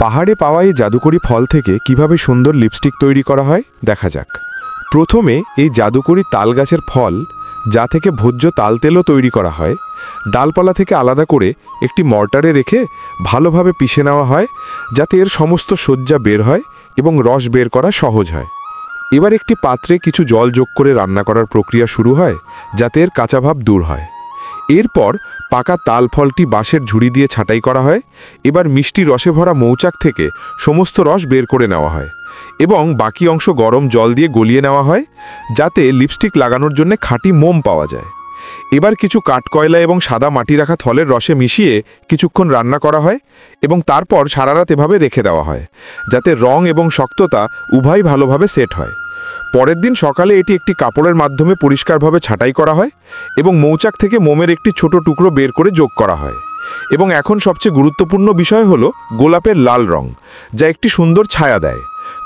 পাহাড়ে পাওয়া এই জাদুকরি ফল থেকে কিভাবে সুন্দর লিপস্টিক তৈরি করা হয় দেখা যাক। প্রথমে এই জাদুকরি তাল গাছের ফল, যা থেকে ভোজ্য তাল তেলও তৈরি করা হয়, ডালপালা থেকে আলাদা করে একটি মর্টারে রেখে ভালোভাবে পিষে নেওয়া হয়, যাতে এর সমস্ত সজ্জা বের হয় এবং রস বের করা সহজ হয়। এবার একটি পাত্রে কিছু জল যোগ করে রান্না করার প্রক্রিয়া শুরু হয়, যাতে এর কাঁচা ভাব দূর হয়। এরপর পাকা তাল ফলটি বাঁশের ঝুড়ি দিয়ে ছাঁটাই করা হয়। এবার মিষ্টি রসে ভরা মৌচাক থেকে সমস্ত রস বের করে নেওয়া হয় এবং বাকি অংশ গরম জল দিয়ে গলিয়ে নেওয়া হয়, যাতে লিপস্টিক লাগানোর জন্য খাঁটি মোম পাওয়া যায়। এবার কিছু কাঠকয়লা এবং সাদা মাটি রাখা থলের রসে মিশিয়ে কিছুক্ষণ রান্না করা হয় এবং তারপর সারা রাত এভাবে রেখে দেওয়া হয়, যাতে রং এবং শক্ততা উভয় ভালোভাবে সেট হয়। পরের দিন সকালে এটি একটি কাপড়ের মাধ্যমে পরিষ্কারভাবে ছাঁটাই করা হয় এবং মৌচাক থেকে মোমের একটি ছোট টুকরো বের করে যোগ করা হয়। এবং এখন সবচেয়ে গুরুত্বপূর্ণ বিষয় হলো গোলাপের লাল রং, যা একটি সুন্দর ছায়া দেয়,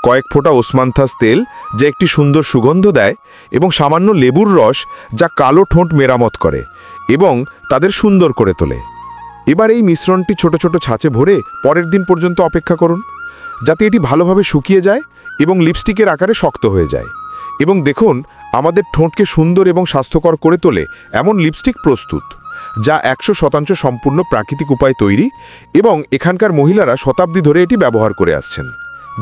কয়েক ফোঁটা ওসমান্থাস তেল, যা একটি সুন্দর সুগন্ধ দেয়, এবং সামান্য লেবুর রস, যা কালো ঠোঁট মেরামত করে এবং তাদের সুন্দর করে তোলে। এবার এই মিশ্রণটি ছোট ছোট ছাঁচে ভরে পরের দিন পর্যন্ত অপেক্ষা করুন, যাতে এটি ভালোভাবে শুকিয়ে যায় এবং লিপস্টিকের আকারে শক্ত হয়ে যায়। এবং দেখুন, আমাদের ঠোঁটকে সুন্দর এবং স্বাস্থ্যকর করে তোলে এমন লিপস্টিক প্রস্তুত, যা 100% সম্পূর্ণ প্রাকৃতিক উপায়ে তৈরি এবং এখানকার মহিলারা শতাব্দী ধরে এটি ব্যবহার করে আসছেন।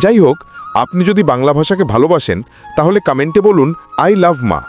যাই হোক, আপনি যদি বাংলা ভাষাকে ভালোবাসেন তাহলে কমেন্টে বলুন আই লাভ মা।